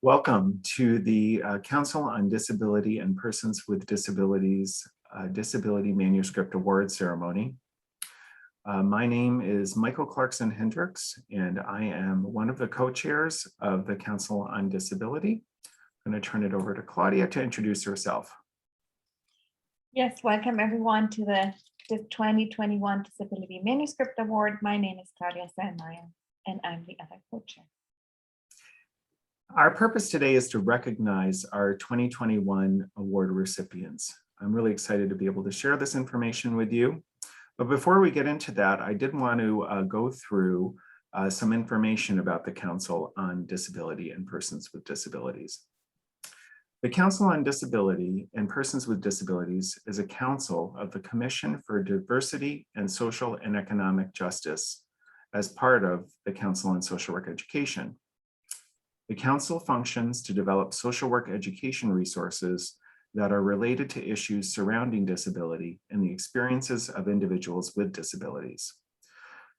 Welcome to the Council on Disability and Persons with Disabilities Disability Manuscript Award ceremony. My name is Michael Clarkson Hendricks, and I am one of the co-chairs of the Council on Disability. I'm going to turn it over to Claudia to introduce herself. Yes, welcome everyone to the 2021 Disability Manuscript Award. My name is Claudia Selmayr, and I'm the other co-chair. Our purpose today is to recognize our 2021 award recipients. I'm really excited to be able to share this information with you. But before we get into that, I did want to go through some information about the Council on Disability and Persons with Disabilities. The Council on Disability and Persons with Disabilities is a council of the Commission for Diversity and Social and Economic Justice as part of the Council on Social Work Education. The council functions to develop social work education resources that are related to issues surrounding disability and the experiences of individuals with disabilities.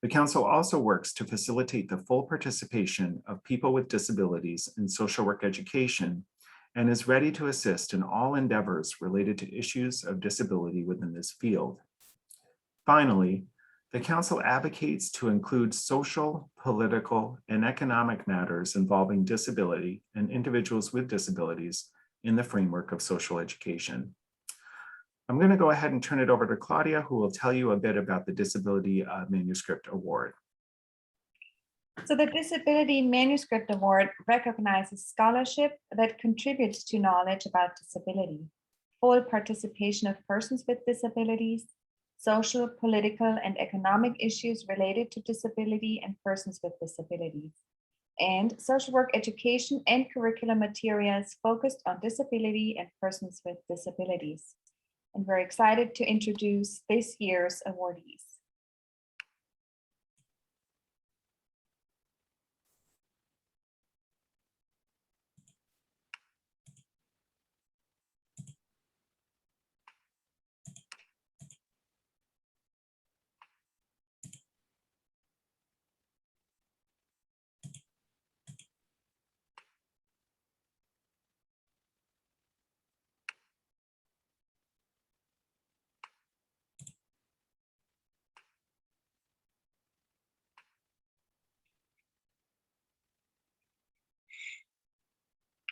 The council also works to facilitate the full participation of people with disabilities in social work education and is ready to assist in all endeavors related to issues of disability within this field. Finally, the council advocates to include social, political, and economic matters involving disability and individuals with disabilities in the framework of social education. I'm going to go ahead and turn it over to Claudia, who will tell you a bit about the Disability Manuscript Award. So the Disability Manuscript Award recognizes scholarship that contributes to knowledge about disability, full participation of persons with disabilities, social, political, and economic issues related to disability and persons with disabilities, and social work education and curriculum materials focused on disability and persons with disabilities. And we're excited to introduce this year's awardees.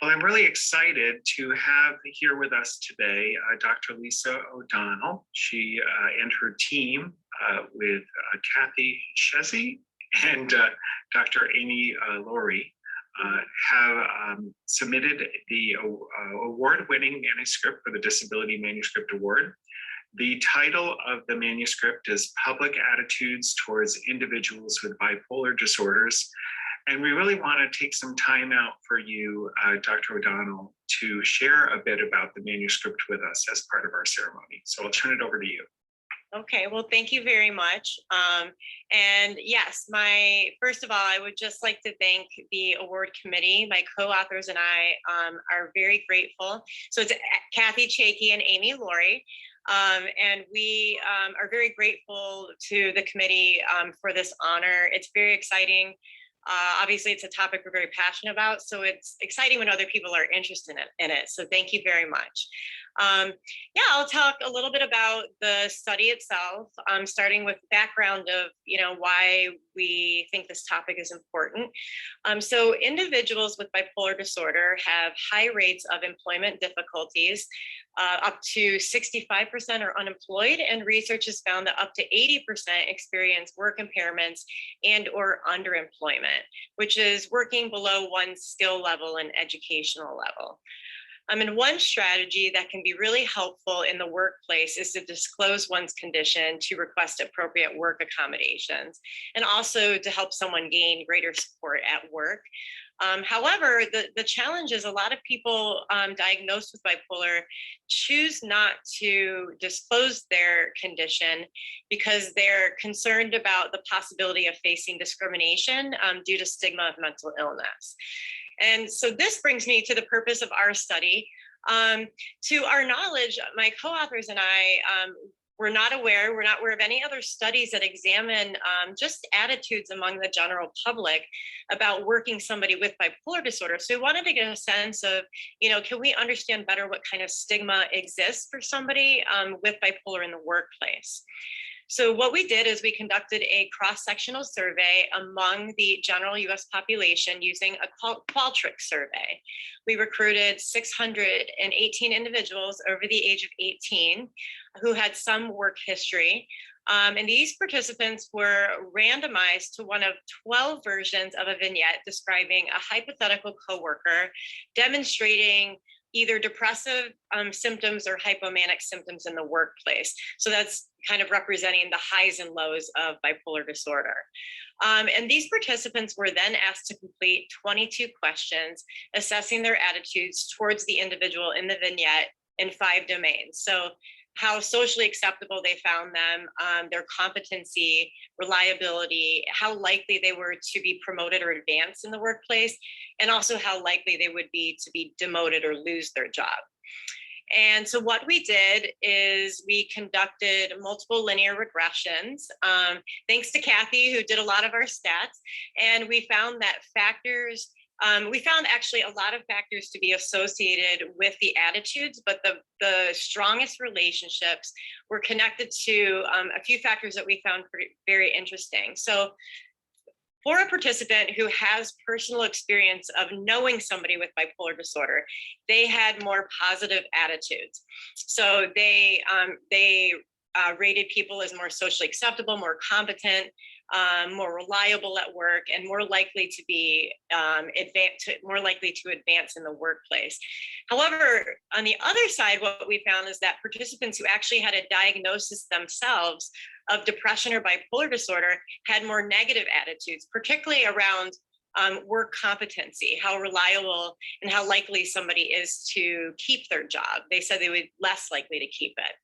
Well, I'm really excited to have here with us today Dr. Lisa O'Donnell. She and her team with Kathy Shezzy and Dr. Amy Laurie have submitted the award-winning manuscript for the Disability Manuscript Award. The title of the manuscript is Public Attitudes Towards Individuals with Bipolar Disorders. And we really want to take some time out for you, Dr. O'Donnell, to share a bit about the manuscript with us as part of our ceremony. So I'll turn it over to you. Okay, well, thank you very much. And yes, first of all, I would just like to thank the award committee. My co-authors and I are very grateful. So it's Kathy Chakey and Amy Laurie. And we are very grateful to the committee for this honor. It's very exciting. Obviously, it's a topic we're very passionate about, so it's exciting when other people are interested in it. So thank you very much. Yeah, I'll talk a little bit about the study itself, starting with background of why we think this topic is important. So individuals with bipolar disorder have high rates of employment difficulties. Up to 65% are unemployed, and research has found that up to 80% experience work impairments and or underemployment, which is working below one's skill level and educational level. And one strategy that can be really helpful in the workplace is to disclose one's condition to request appropriate work accommodations, and also to help someone gain greater support at work. However, the challenge is a lot of people diagnosed with bipolar choose not to disclose their condition because they're concerned about the possibility of facing discrimination due to stigma of mental illness. And so this brings me to the purpose of our study. To our knowledge, my co-authors and I we're not aware of any other studies that examine just attitudes among the general public about working somebody with bipolar disorder. So we wanted to get a sense of, can we understand better what kind of stigma exists for somebody with bipolar in the workplace? So what we did is we conducted a cross-sectional survey among the general US population using a Qualtrics survey. We recruited 618 individuals over the age of 18 who had some work history. And these participants were randomized to one of 12 versions of a vignette describing a hypothetical coworker demonstrating either depressive symptoms or hypomanic symptoms in the workplace. So that's kind of representing the highs and lows of bipolar disorder. And these participants were then asked to complete 22 questions, assessing their attitudes towards the individual in the vignette in 5 domains. So how socially acceptable they found them, their competency, reliability, how likely they were to be promoted or advanced in the workplace, and also how likely they would be to be demoted or lose their job. And so what we did is we conducted multiple linear regressions, thanks to Kathy, who did a lot of our stats. And we found that we found actually a lot of factors to be associated with the attitudes, but the strongest relationships were connected to a few factors that we found very interesting. So for a participant who has personal experience of knowing somebody with bipolar disorder, they had more positive attitudes. So they rated people as more socially acceptable, more competent, more reliable at work, and more likely to be more likely to advance in the workplace. However, on the other side, what we found is that participants who actually had a diagnosis themselves of depression or bipolar disorder had more negative attitudes, particularly around work competency, how reliable and how likely somebody is to keep their job. They said they would be less likely to keep it.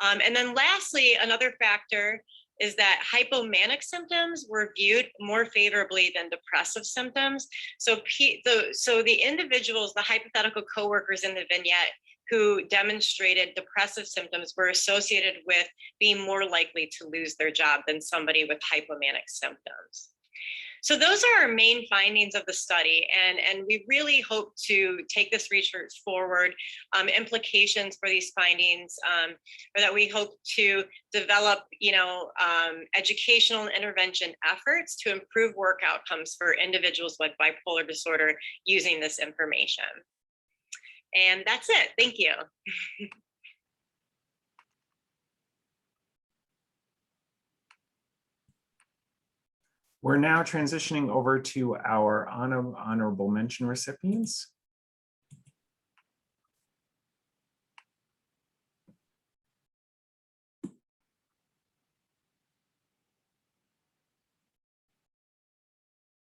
And then lastly, another factor is that hypomanic symptoms were viewed more favorably than depressive symptoms. So the individuals, the hypothetical coworkers in the vignette who demonstrated depressive symptoms were associated with being more likely to lose their job than somebody with hypomanic symptoms. So those are our main findings of the study, and we really hope to take this research forward. Implications for these findings are that we hope to develop, educational and intervention efforts to improve work outcomes for individuals with bipolar disorder using this information. And that's it. Thank you. We're now transitioning over to our honorable mention recipients.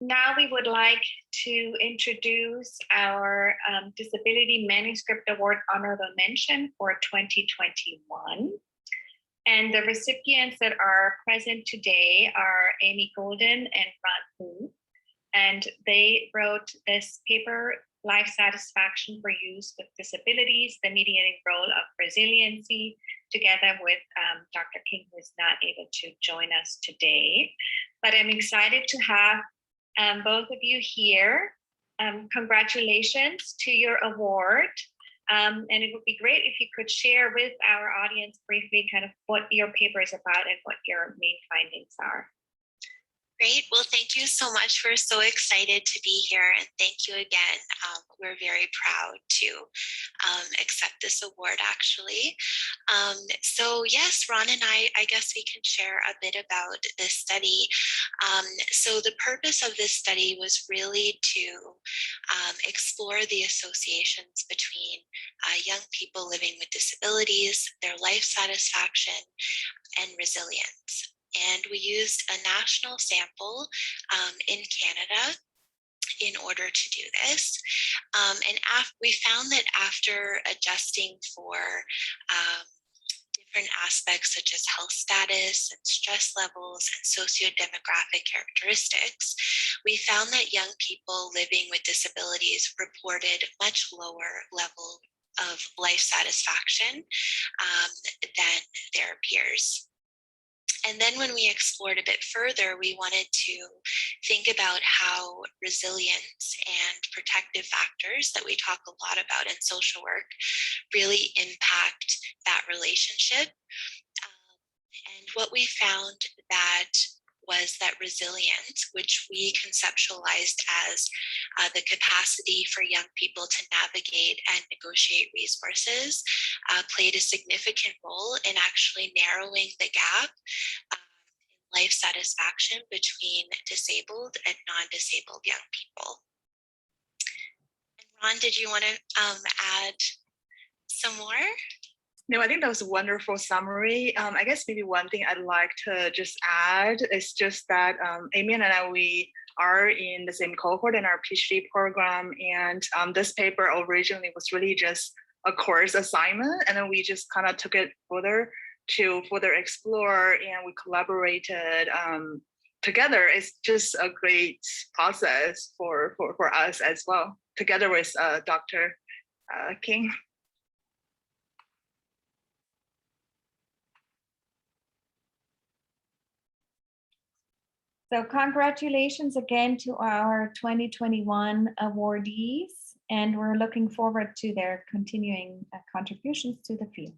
Now we would like to introduce our Disability Manuscript Award Honorable Mention for 2021. And the recipients that are present today are Amy Golden and Ron Hu. And they wrote this paper, Life Satisfaction for Youth with Disabilities, the Mediating Role of Resiliency, together with Dr. King, who is not able to join us today. But I'm excited to have both of you here. Congratulations to your award. And it would be great if you could share with our audience briefly kind of what your paper is about and what your main findings are. Great. Well, thank you so much. We're so excited to be here, and thank you again. We're very proud to accept this award, actually. So yes, Ron and I guess we can share a bit about this study. So the purpose of this study was really to explore the associations between young people living with disabilities, their life satisfaction, and resilience. And we used a national sample in Canada in order to do this. And we found that after adjusting for different aspects such as health status and stress levels and sociodemographic characteristics, we found that young people living with disabilities reported much lower level of life satisfaction than their peers. And then when we explored a bit further, we wanted to think about how resilience and protective factors that we talk a lot about in social work really impact that relationship. And what we found that was that resilience, which we conceptualized as the capacity for young people to navigate and negotiate resources, played a significant role in actually narrowing the gap in life satisfaction between disabled and non-disabled young people. And Ron, did you want to add some more? No, I think that was a wonderful summary. I guess maybe one thing I'd like to just add is just that Amy and I, we are in the same cohort in our PhD program. And this paper originally was really just a course assignment. And then we just kind of took it further to further explore, and we collaborated together. It's just a great process for us as well, together with Dr. King. So congratulations again to our 2021 awardees, and we're looking forward to their continuing contributions to the field.